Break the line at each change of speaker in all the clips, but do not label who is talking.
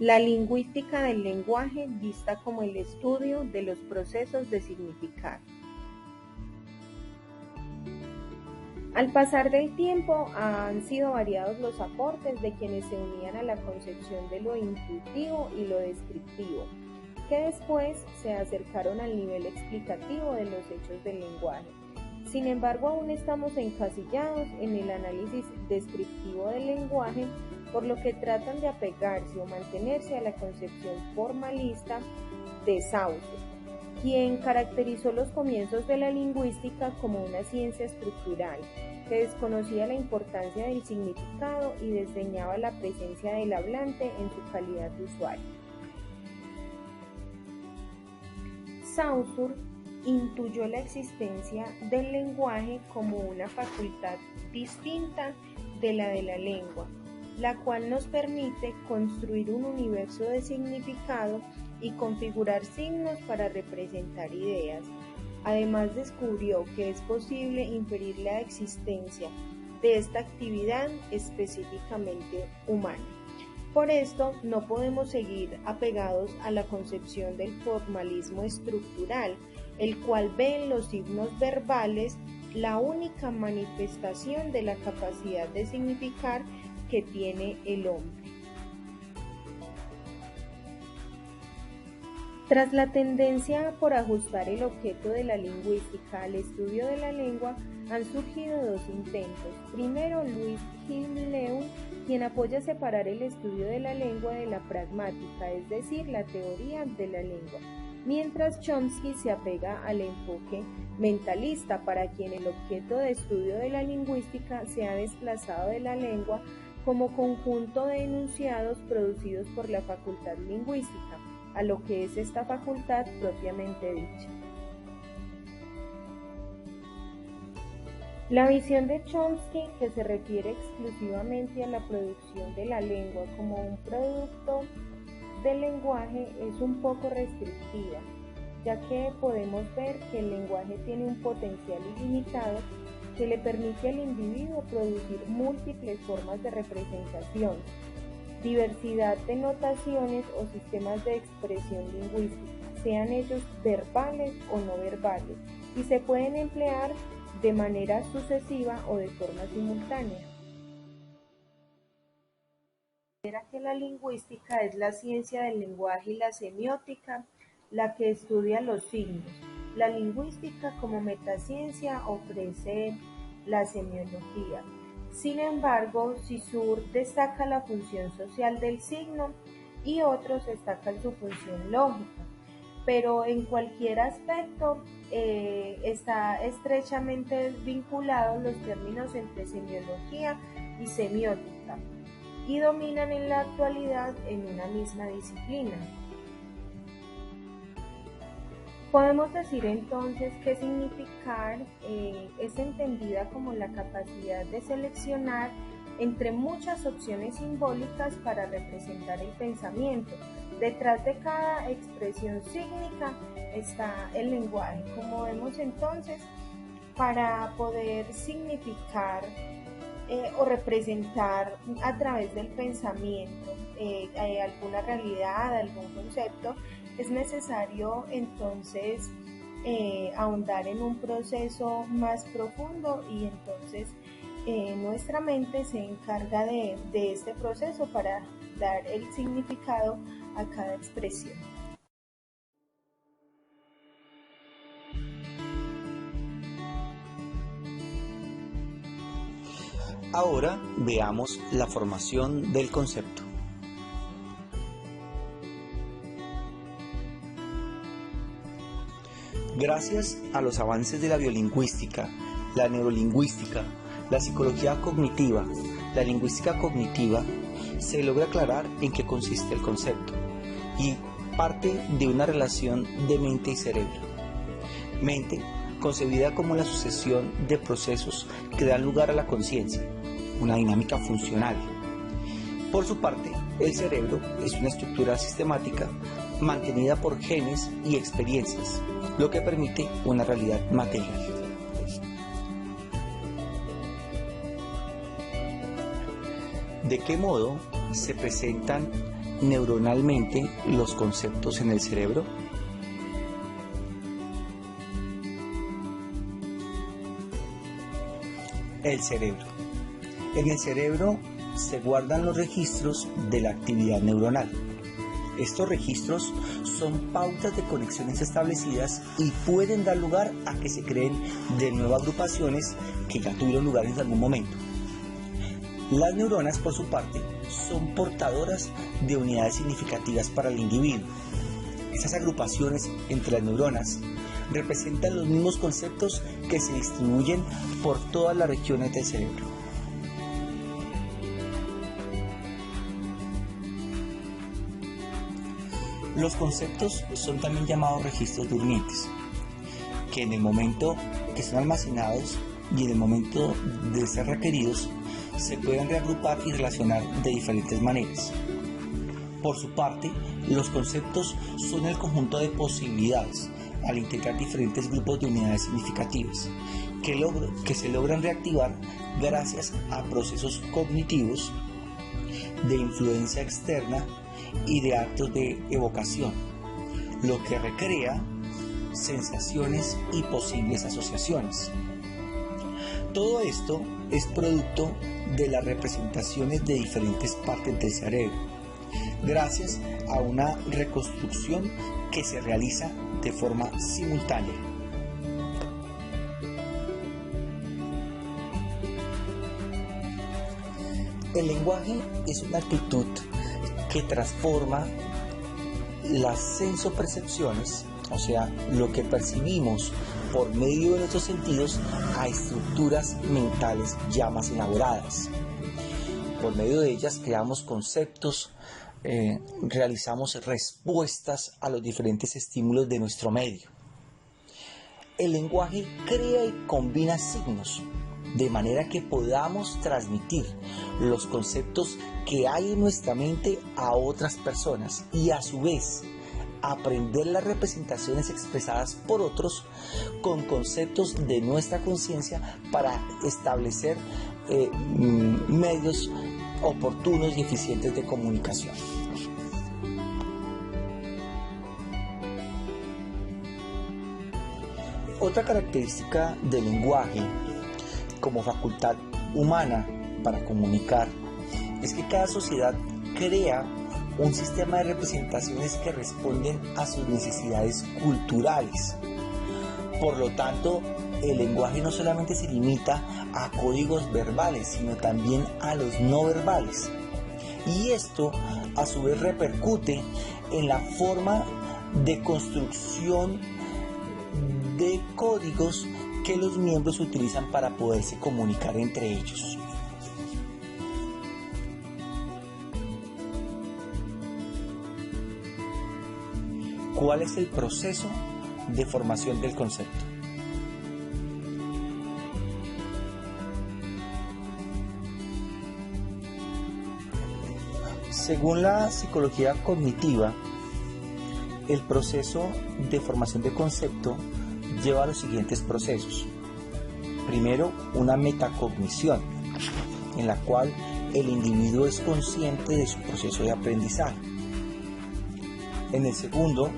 La lingüística del lenguaje vista como el estudio de los procesos de significar. Al pasar del tiempo han sido variados los aportes de quienes se unían a la concepción de lo intuitivo y lo descriptivo, que después se acercaron al nivel explicativo de los hechos del lenguaje. Sin embargo, aún estamos encasillados en el análisis descriptivo del lenguaje, por lo que tratan de apegarse o mantenerse a la concepción formalista de Saussure, quien caracterizó los comienzos de la lingüística como una ciencia estructural, que desconocía la importancia del significado y desdeñaba la presencia del hablante en su calidad de usuario. Saussure intuyó la existencia del lenguaje como una facultad distinta de la lengua, la cual nos permite construir un universo de significado y configurar signos para representar ideas. Además, descubrió que es posible inferir la existencia de esta actividad específicamente humana. Por esto, no podemos seguir apegados a la concepción del formalismo estructural, el cual ve en los signos verbales la única manifestación de la capacidad de significar que tiene el hombre. Tras la tendencia por ajustar el objeto de la lingüística al estudio de la lengua, han surgido dos intentos. Primero, Louis Gilles, quien apoya separar el estudio de la lengua de la pragmática, es decir, la teoría de la lengua, mientras Chomsky se apega al enfoque mentalista, para quien el objeto de estudio de la lingüística se ha desplazado de la lengua como conjunto de enunciados producidos por la facultad lingüística, a lo que es esta facultad propiamente dicha. La visión de Chomsky, que se refiere exclusivamente a la producción de la lengua como un producto del lenguaje, es un poco restrictiva, ya que podemos ver que el lenguaje tiene un potencial ilimitado que le permite al individuo producir múltiples formas de representación, diversidad de notaciones o sistemas de expresión lingüística, sean ellos verbales o no verbales, y se pueden emplear de manera sucesiva o de forma simultánea. Considera que la lingüística es la ciencia del lenguaje y la semiótica la que estudia los signos. La lingüística como metaciencia ofrece la semiología. Sin embargo, Saussure destaca la función social del signo y otros destacan su función lógica, pero en cualquier aspecto está estrechamente vinculados los términos entre semiología y semiótica y dominan en la actualidad en una misma disciplina. Podemos decir entonces que significar es entendida como la capacidad de seleccionar entre muchas opciones simbólicas para representar el pensamiento. Detrás de cada expresión sígnica está el lenguaje. Como vemos entonces, para poder significar o representar a través del pensamiento alguna realidad, algún concepto, es necesario entonces ahondar en un proceso más profundo, y entonces nuestra mente se encarga de este proceso para dar el significado a cada expresión.
Ahora veamos la formación del concepto. Gracias a los avances de la biolingüística, la neurolingüística, la psicología cognitiva, la lingüística cognitiva, se logra aclarar en qué consiste el concepto y parte de una relación de mente y cerebro. Mente, concebida como la sucesión de procesos que dan lugar a la conciencia, una dinámica funcional. Por su parte, el cerebro es una estructura sistemática mantenida por genes y experiencias, lo que permite una realidad material. ¿De qué modo se presentan neuronalmente los conceptos en el cerebro? El cerebro. En el cerebro se guardan los registros de la actividad neuronal. Estos registros son pautas de conexiones establecidas y pueden dar lugar a que se creen de nuevas agrupaciones que ya tuvieron lugar en algún momento. Las neuronas, por su parte, son portadoras de unidades significativas para el individuo. Esas agrupaciones entre las neuronas representan los mismos conceptos que se distribuyen por todas las regiones del cerebro. Los conceptos son también llamados registros durmientes, que en el momento que son almacenados y en el momento de ser requeridos, se pueden reagrupar y relacionar de diferentes maneras. Por su parte, los conceptos son el conjunto de posibilidades al integrar diferentes grupos de unidades significativas que se logran reactivar gracias a procesos cognitivos de influencia externa y de actos de evocación, lo que recrea sensaciones y posibles asociaciones. Todo esto es producto de las representaciones de diferentes partes del cerebro, gracias a una reconstrucción que se realiza de forma simultánea. El lenguaje es una actitud que transforma las sensopercepciones, o sea, lo que percibimos por medio de nuestros sentidos, a estructuras mentales ya más elaboradas. Por medio de ellas creamos conceptos, realizamos respuestas a los diferentes estímulos de nuestro medio. El lenguaje crea y combina signos, de manera que podamos transmitir los conceptos que hay en nuestra mente a otras personas y a su vez aprender las representaciones expresadas por otros con conceptos de nuestra conciencia para establecer medios oportunos y eficientes de comunicación. Otra característica del lenguaje como facultad humana para comunicar es que cada sociedad crea un sistema de representaciones que responden a sus necesidades culturales. Por lo tanto, el lenguaje no solamente se limita a códigos verbales, sino también a los no verbales. Y esto, a su vez, repercute en la forma de construcción de códigos que los miembros utilizan para poderse comunicar entre ellos. ¿Cuál es el proceso de formación del concepto? Según la psicología cognitiva, el proceso de formación de concepto lleva a los siguientes procesos. Primero, una metacognición, en la cual el individuo es consciente de su proceso de aprendizaje. En el segundo,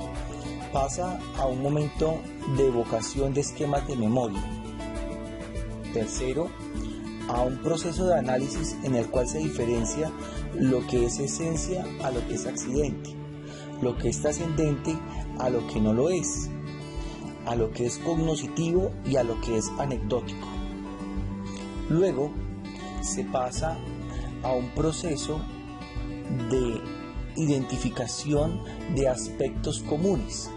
pasa a un momento de evocación de esquemas de memoria. Tercero, a un proceso de análisis en el cual se diferencia lo que es esencia a lo que es accidente, lo que es trascendente a lo que no lo es, a lo que es cognoscitivo y a lo que es anecdótico. Luego se pasa a un proceso de identificación de aspectos comunes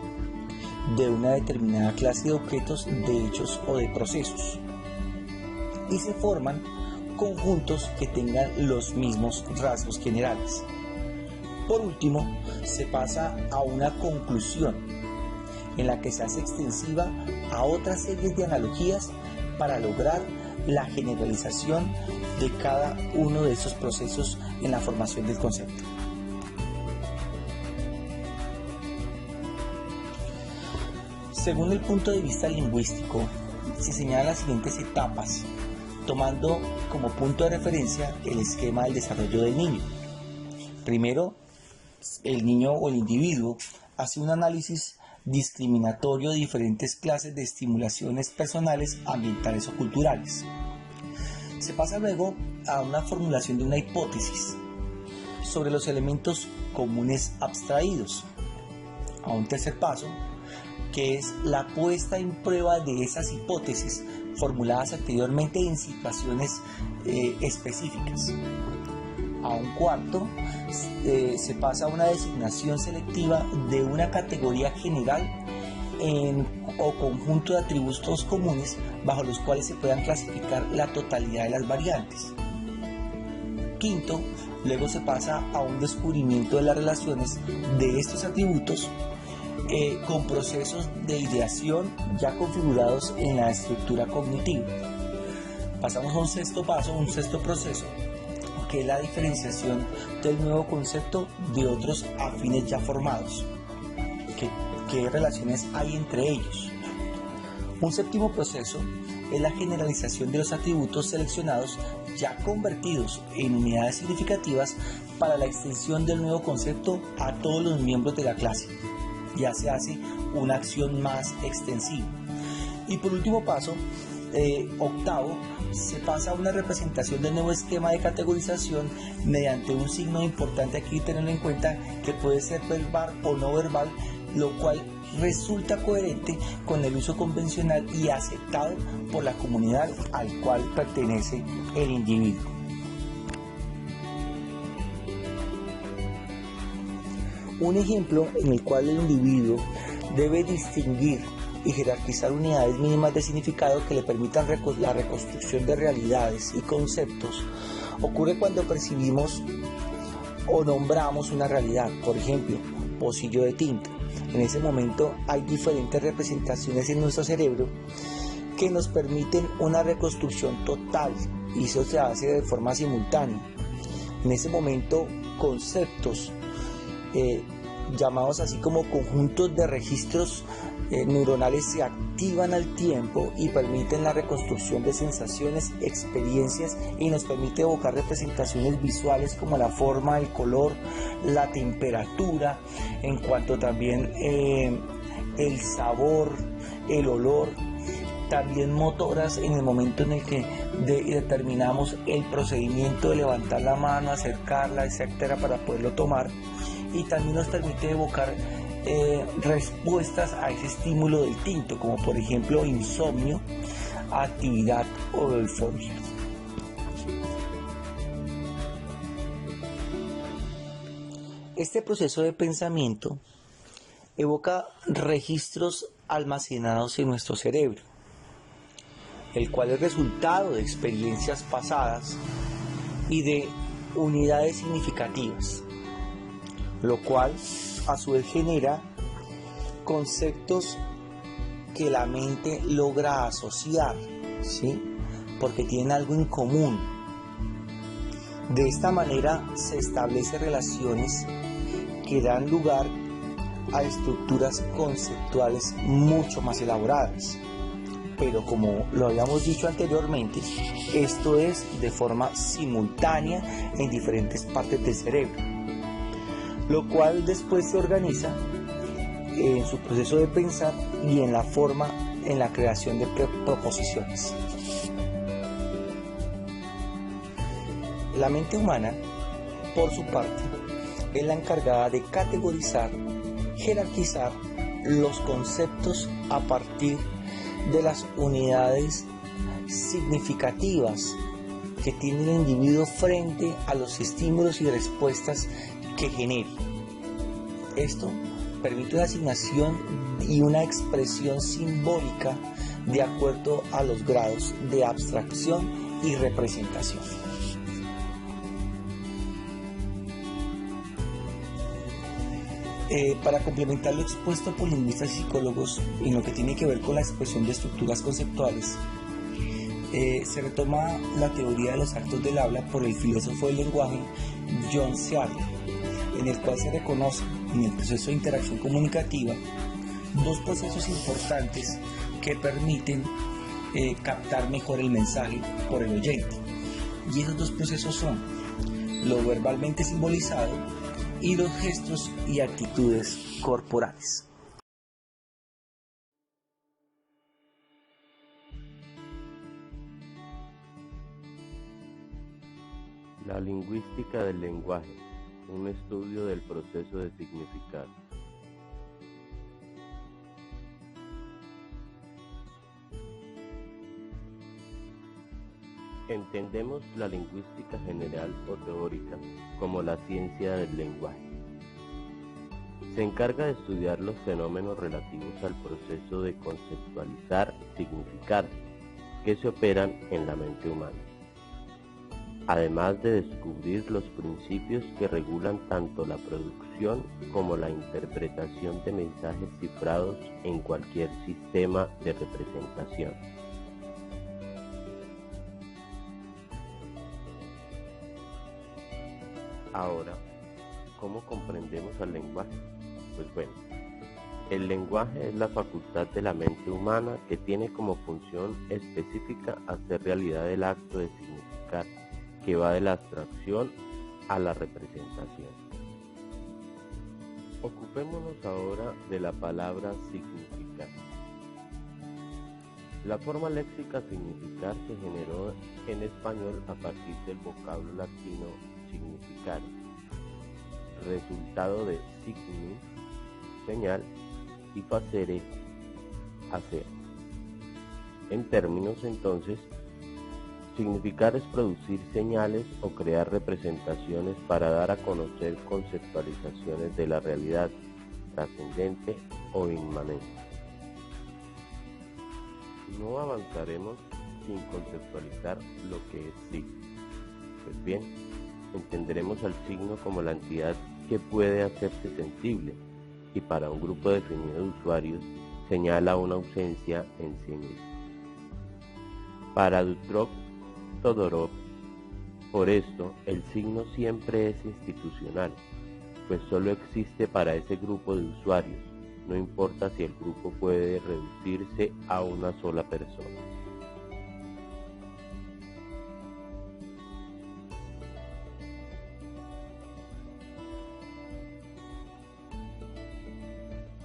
de una determinada clase de objetos, de hechos o de procesos, y se forman conjuntos que tengan los mismos rasgos generales. Por último, se pasa a una conclusión en la que se hace extensiva a otras series de analogías para lograr la generalización de cada uno de estos procesos en la formación del concepto. Según el punto de vista lingüístico, se señalan las siguientes etapas, tomando como punto de referencia el esquema del desarrollo del niño. Primero, el niño o el individuo hace un análisis discriminatorio de diferentes clases de estimulaciones personales, ambientales o culturales. Se pasa luego a una formulación de una hipótesis sobre los elementos comunes abstraídos, a un tercer paso, que es la puesta en prueba de esas hipótesis formuladas anteriormente en situaciones específicas. A un cuarto, se pasa a una designación selectiva de una categoría general o conjunto de atributos comunes bajo los cuales se puedan clasificar la totalidad de las variantes. Quinto, luego se pasa a un descubrimiento de las relaciones de estos atributos con procesos de ideación ya configurados en la estructura cognitiva. Pasamos a un sexto paso, un sexto proceso, que es la diferenciación del nuevo concepto de otros afines ya formados. ¿Qué relaciones hay entre ellos? Un séptimo proceso es la generalización de los atributos seleccionados ya convertidos en unidades significativas para la extensión del nuevo concepto a todos los miembros de la clase. Ya se hace una acción más extensiva. Y por último paso, octavo, se pasa a una representación del nuevo esquema de categorización mediante un signo importante aquí tenerlo en cuenta, que puede ser verbal o no verbal, lo cual resulta coherente con el uso convencional y aceptado por la comunidad al cual pertenece el individuo. Un ejemplo en el cual el individuo debe distinguir y jerarquizar unidades mínimas de significado que le permitan la reconstrucción de realidades y conceptos ocurre cuando percibimos o nombramos una realidad. Por ejemplo, pocillo de tinta. En ese momento hay diferentes representaciones en nuestro cerebro que nos permiten una reconstrucción total, y eso se hace de forma simultánea. En ese momento, conceptos llamados así como conjuntos de registros neuronales se activan al tiempo y permiten la reconstrucción de sensaciones, experiencias, y nos permite evocar representaciones visuales como la forma, el color, la temperatura, en cuanto también el sabor, el olor, también motoras en el momento en el que determinamos el procedimiento de levantar la mano, acercarla, etcétera, para poderlo tomar, y también nos permite evocar respuestas a ese estímulo del tinto, como por ejemplo insomnio, actividad o euforia. Este proceso de pensamiento evoca registros almacenados en nuestro cerebro, el cual es resultado de experiencias pasadas y de unidades significativas, lo cual a su vez genera conceptos que la mente logra asociar, ¿sí? Porque tienen algo en común. De esta manera se establecen relaciones que dan lugar a estructuras conceptuales mucho más elaboradas. Pero como lo habíamos dicho anteriormente, esto es de forma simultánea en diferentes partes del cerebro, lo cual después se organiza en su proceso de pensar y en la forma, en la creación de proposiciones. La mente humana, por su parte, es la encargada de categorizar, jerarquizar los conceptos a partir de las unidades significativas que tiene el individuo frente a los estímulos y respuestas que genere. Esto permite una asignación y una expresión simbólica de acuerdo a los grados de abstracción y representación. Para complementar lo expuesto por lingüistas y psicólogos en lo que tiene que ver con la expresión de estructuras conceptuales, se retoma la teoría de los actos del habla por el filósofo del lenguaje John Searle, en el cual se reconoce en el proceso de interacción comunicativa dos procesos importantes que permiten captar mejor el mensaje por el oyente. Y esos dos procesos son lo verbalmente simbolizado y los gestos rostros y actitudes corporales.
La lingüística del lenguaje, un estudio del proceso de significar. Entendemos la lingüística general o teórica como la ciencia del lenguaje. Se encarga de estudiar los fenómenos relativos al proceso de conceptualizar, significar, que se operan en la mente humana, además de descubrir los principios que regulan tanto la producción como la interpretación de mensajes cifrados en cualquier sistema de representación. Ahora, ¿cómo comprendemos al lenguaje? Pues bueno, el lenguaje es la facultad de la mente humana que tiene como función específica hacer realidad el acto de significar, que va de la abstracción a la representación. Ocupémonos ahora de la palabra significar. La forma léxica significar se generó en español a partir del vocablo latino significar, resultado de signum, señal, y facere, hacer. En términos entonces, significar es producir señales o crear representaciones para dar a conocer conceptualizaciones de la realidad trascendente o inmanente. No avanzaremos sin conceptualizar lo que es signo. Pues bien, entenderemos al signo como la entidad que puede hacerse sensible y para un grupo definido de usuarios señala una ausencia en sí mismo. Para Dutroux Todorov, por esto, el signo siempre es institucional, pues solo existe para ese grupo de usuarios, no importa si el grupo puede reducirse a una sola persona.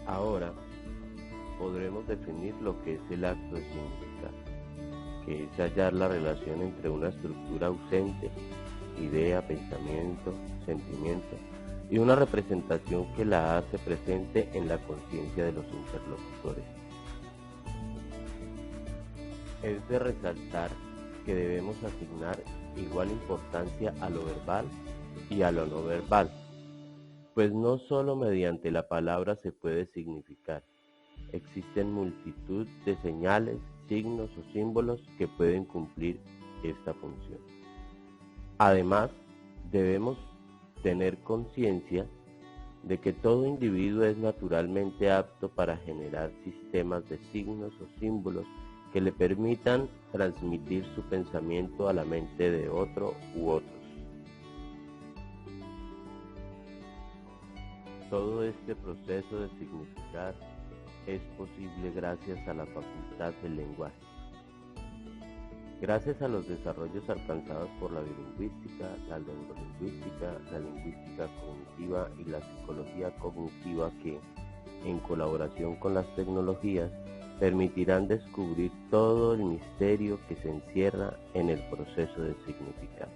Ahora podremos definir lo que es el acto de significar, que es hallar la relación entre una estructura ausente, idea, pensamiento, sentimiento, y una representación que la hace presente en la conciencia de los interlocutores. Es de resaltar que debemos asignar igual importancia a lo verbal y a lo no verbal, pues no solo mediante la palabra se puede significar. Existen multitud de señales, signos o símbolos que pueden cumplir esta función. Además, debemos tener conciencia de que todo individuo es naturalmente apto para generar sistemas de signos o símbolos que le permitan transmitir su pensamiento a la mente de otro u otros. Todo este proceso de significar es posible gracias a la facultad del lenguaje. Gracias a los desarrollos alcanzados por la bilingüística, la neurolingüística, la lingüística cognitiva y la psicología cognitiva que, en colaboración con las tecnologías, permitirán descubrir todo el misterio que se encierra en el proceso de significar.